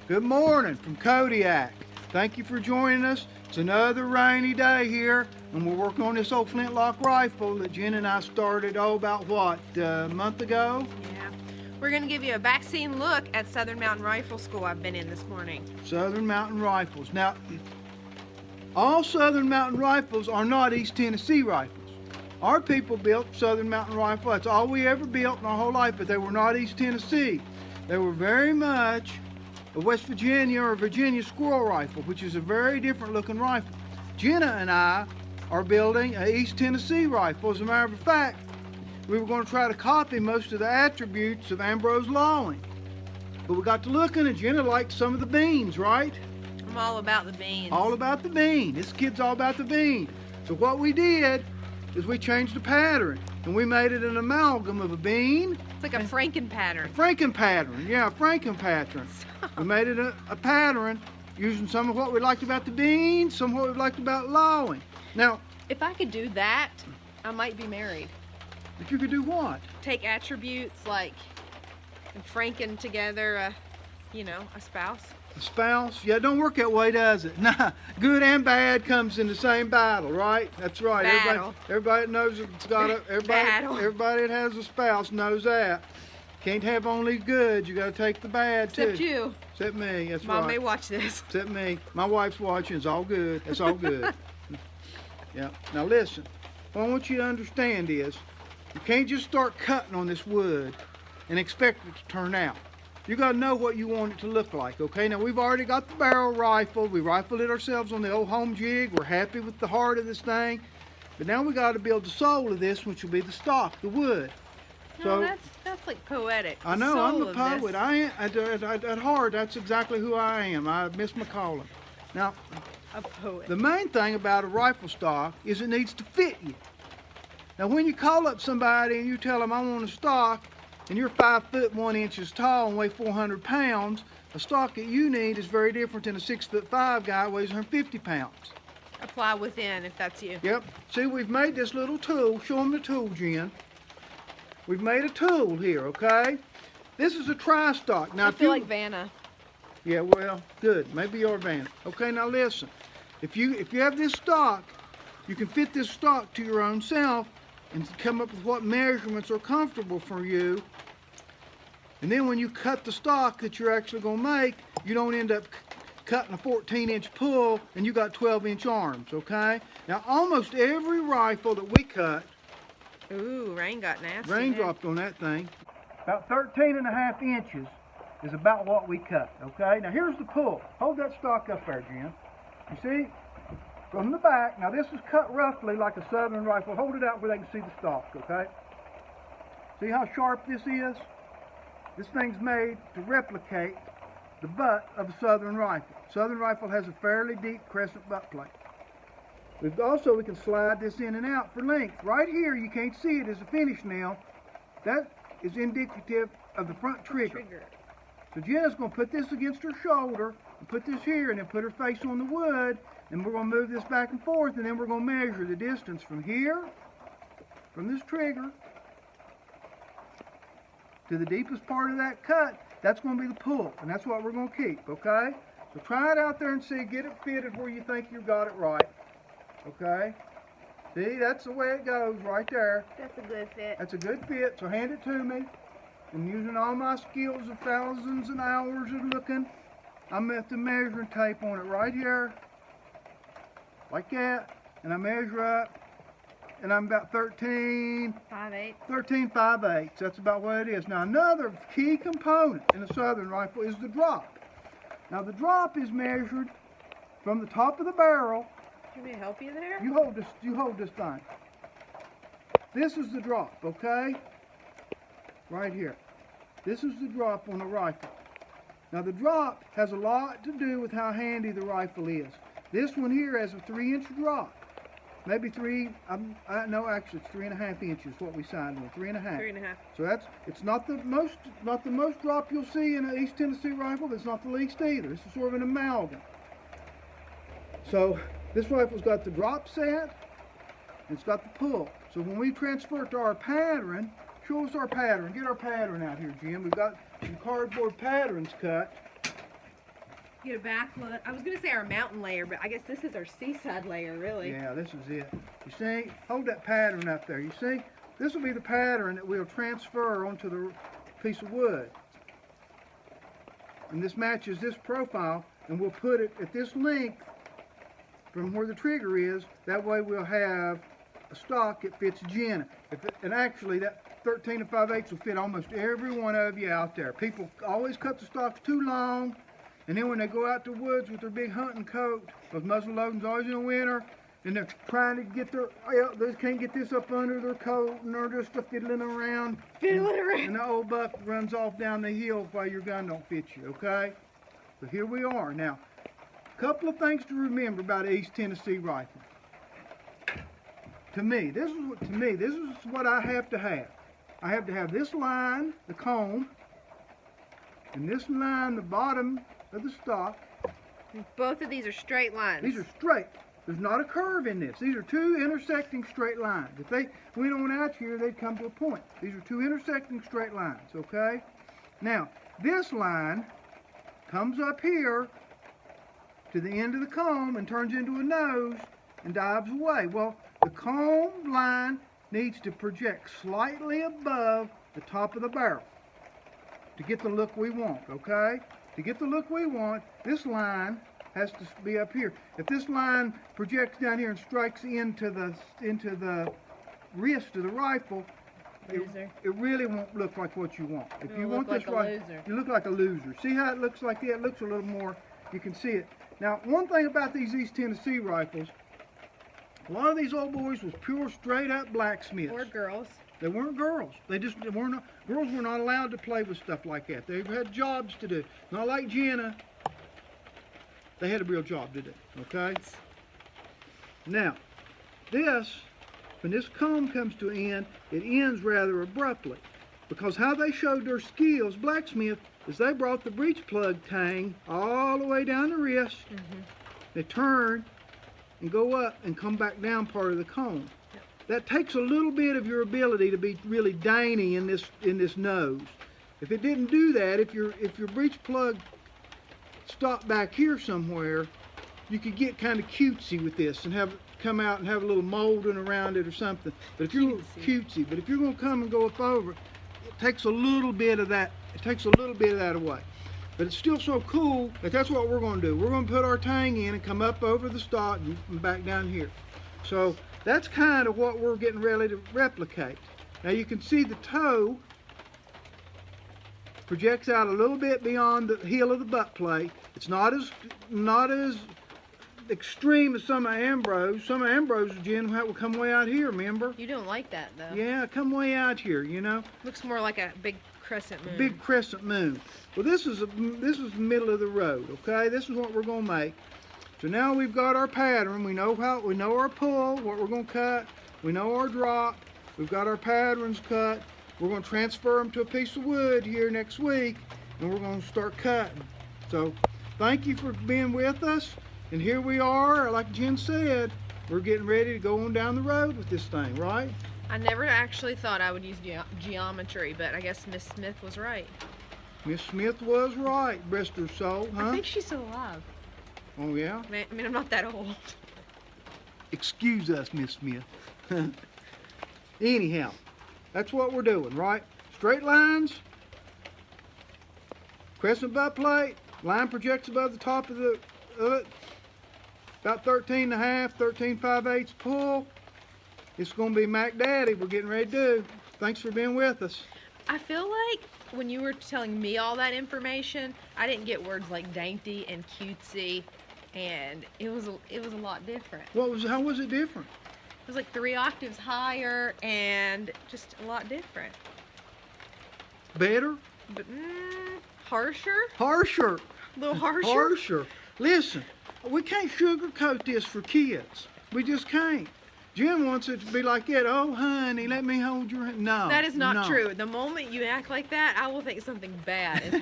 Good morning from Kodiak. Thank you for joining us. It's another rainy day here, and we're working on this old Flintlock rifle that Jen and I started, about what, a month ago? Yeah. We're going to give you a back-scene look at Southern Mountain Rifle School I've been in this morning. Southern Mountain Rifles. Now, all Southern Mountain Rifles are not East Tennessee rifles. Our people built Southern Mountain Rifle. That's all we ever built in our whole life, but they were not East Tennessee. They were very much a West Virginia or Virginia squirrel rifle, which is a very different looking rifle. Jenna and I are building an East Tennessee rifle. As a matter of fact, we were going to try to copy most of the attributes of Ambrose Lawing. But we got to looking, and Jenna liked some of the beans, right? I'm all about the beans. All about the bean. This kid's all about the bean. So what we did is we changed the pattern, and we made it an amalgam of a bean. It's like a Franken pattern. Franken pattern, yeah, Franken pattern. We made it a pattern using some of what we liked about the beans, some of what we liked about Lawing. Now, if I could do that, I might be married. if you could do what? Take attributes like and Franken together, a spouse. A spouse? Yeah, it don't work that way, does it? Nah, good and bad comes in the same battle, right? That's right. Battle. Everybody knows it's got a everybody that has a spouse knows that. Can't have only good, you gotta take the bad too. Except you. Except me, that's Mom right. may watch this. Except me. My wife's watching, it's all good. It's all good. Yeah. Now listen, what I want you to understand is you can't just start cutting on this wood and expect it to turn out. You got to know what you want it to look like, okay? Now, we've already got the barrel rifled. We rifled it ourselves on the old home jig. We're happy with the heart of this thing. But now we got to build the soul of this, which will be the stock, the wood. No, that's like poetic. I know, I'm the poet. This. I am, at heart, that's exactly who I am. I miss my calling. Now, A poet. the main thing about a rifle stock is it needs to fit you. Now, when you call up somebody and you tell them, I want a stock, and you're 5 foot 1 inches tall and weigh 400 pounds, a stock that you need is very different than a 6'5" guy who weighs 150 pounds. Apply within if that's you. Yep. See, we've made this little tool. Show them the tool, Jen. We've made a tool here, okay? This is a tri-stock. Now, I feel like Vanna. Yeah, well, good. Maybe you're Vanna. Okay, now listen. If you have this stock, you can fit this stock to your own self and come up with what measurements are comfortable for you. And then when you cut the stock that you're actually going to make, you don't end up cutting a 14-inch pull and you got 12-inch arms, okay? Now, almost every rifle that we cut, Ooh, rain got nasty. rain dropped on that thing, about 13.5 inches is about what we cut, okay? Now, here's the pull. Hold that stock up there, Jen. You see? From the back, now this is cut roughly like a Southern rifle. Hold it out where they can see the stock, okay? See how sharp this is? This thing's made to replicate the butt of a Southern rifle. Southern rifle has a fairly deep crescent butt plate. We can slide this in and out for length. Right here, you can't see it as a finish nail. That is indicative of the front trigger. So Jenna's going to put this against her shoulder, and put this here, and then put her face on the wood, and we're going to move this back and forth, and then we're going to measure the distance from here, from this trigger, to the deepest part of that cut. That's going to be the pull, and that's what we're going to keep, okay? So try it out there and see, get it fitted where you think you got it right, okay? See, that's the way it goes right there. That's a good fit. That's a good fit, so hand it to me. And using all my skills of thousands and hours of looking, I'm at the measuring tape on it right here, like that, and I measure up, and I'm about 13.5/8. That's about what it is. Now, another key component in a Southern rifle is the drop. Now, the drop is measured from the top of the barrel. Can we help you there? You hold this thing. This is the drop, okay? Right here. This is the drop on a rifle. Now, the drop has a lot to do with how handy the rifle is. This one here has a 3-inch drop. Maybe 3, no, actually it's 3.5 inches what we signed on, 3.5. 3.5. So it's not the most drop you'll see in an East Tennessee rifle, but it's not the least either. This is sort of an amalgam. So this rifle's got the drop set, and it's got the pull. So when we transfer it to our pattern, show us our pattern. Get our pattern out here, Jim. We've got some cardboard patterns cut. Get a back look. I was gonna say our mountain layer, but I guess this is our seaside layer, really. Yeah, this is it. You see, hold that pattern up there. You see, this will be the pattern that we'll transfer onto the piece of wood. And this matches this profile, and we'll put it at this length from where the trigger is. That way we'll have a stock that fits Jenna. And actually, that 13 5/8 will fit almost every one of you out there. People always cut the stocks too long, and then when they go out to the woods with their big hunting coat, those muzzle loading's always in the winter, and they're trying to get they can't get this up under their coat, and they're just fiddling around. And the old buck runs off down the hill while your gun don't fit you, okay? So here we are. Now, a couple of things to remember about an East Tennessee rifle. To me, this is what I have to have. I have to have this line, the comb, and this line, the bottom of the stock. Both of these are straight lines. These are straight. There's not a curve in this. These are two intersecting straight lines. If they went on out here, they'd come to a point. These are two intersecting straight lines, okay? Now, this line comes up here to the end of the comb and turns into a nose and dives away. Well, the comb line needs to project slightly above the top of the barrel to get the look we want, okay? To get the look we want, this line has to be up here. If this line projects down here and strikes into the wrist of the rifle, it really won't look like what you want. If you want this right, you look like a loser. See how it looks like that? It looks a little more, you can see it. Now, one thing about these East Tennessee rifles, a lot of these old boys was pure straight up blacksmiths. Or girls. They weren't girls. They weren't. Girls were not allowed to play with stuff like that. They had jobs to do. Not like Jenna. They had a real job to do. Okay. Now, when this comb comes to an end, it ends rather abruptly, because how they showed their skills, blacksmith, is they brought the breech plug tang all the way down the wrist. They turn and go up and come back down part of the comb. That takes a little bit of your ability to be really dainty in this nose. If it didn't do that, if your breech plug stopped back here somewhere, you could get kind of cutesy with this and have it come out and have a little molding around it or something. But if you're cutesy, but if you're going to come and go up over it, it takes a little bit of that. It takes a little bit of that away. But it's still so cool that that's what we're going to do. We're going to put our tang in and come up over the stock and back down here. So that's kind of what we're getting ready to replicate. Now you can see the toe projects out a little bit beyond the heel of the butt plate. It's not as extreme as some of Ambrose. Some of Ambrose, Jen, will come way out here, remember? You don't like that, though. Yeah, come way out here, you know. Looks more like a big crescent moon. A big crescent moon. Well, this is the middle of the road, okay? This is what we're going to make. So now we've got our pattern. We know our pull, what we're going to cut. We know our drop. We've got our patterns cut. We're going to transfer them to a piece of wood here next week, and we're going to start cutting. So thank you for being with us. And here we are, like Jen said, we're getting ready to go on down the road with this thing, right? I never actually thought I would use geometry, but I guess Miss Smith was right. Miss Smith was right, rest her soul, huh? I think she's still alive. Oh, yeah? I mean, I'm not that old. Excuse us, Miss Smith. Anyhow, that's what we're doing, right? Straight lines, crescent butt plate, line projects above the top of it, about 13 1/2, 13 5/8 pull. It's going to be Mac Daddy we're getting ready to do. Thanks for being with us. I feel like when you were telling me all that information, I didn't get words like dainty and cutesy, and it was a lot different. How was it different? It was like 3 octaves higher and just a lot different. Better? But harsher? Harsher. A little harsher? Harsher. Listen, we can't sugarcoat this for kids. We just can't. Jen wants it to be like that. Oh, honey, let me hold your hand. No. That is not true. The moment you act like that, I will think something bad is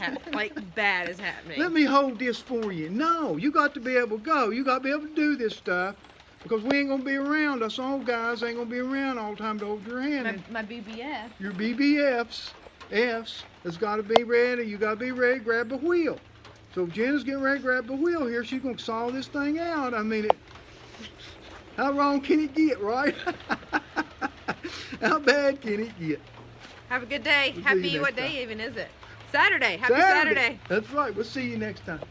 bad is happening. Let me hold this for you. No, you got to be able to go. You got to be able to do this stuff, because we ain't going to be around. Us old guys ain't going to be around all the time to hold your hand. My BBF. Your BBFs has got to be ready. You got to be ready to grab the wheel. So Jenna's getting ready to grab the wheel here. She's going to saw this thing out. I mean, how wrong can it get, right? How bad can it get? Have a good day. We'll see you Happy, next what day time. even is it? Saturday. Happy Saturday. That's right. We'll see you next time.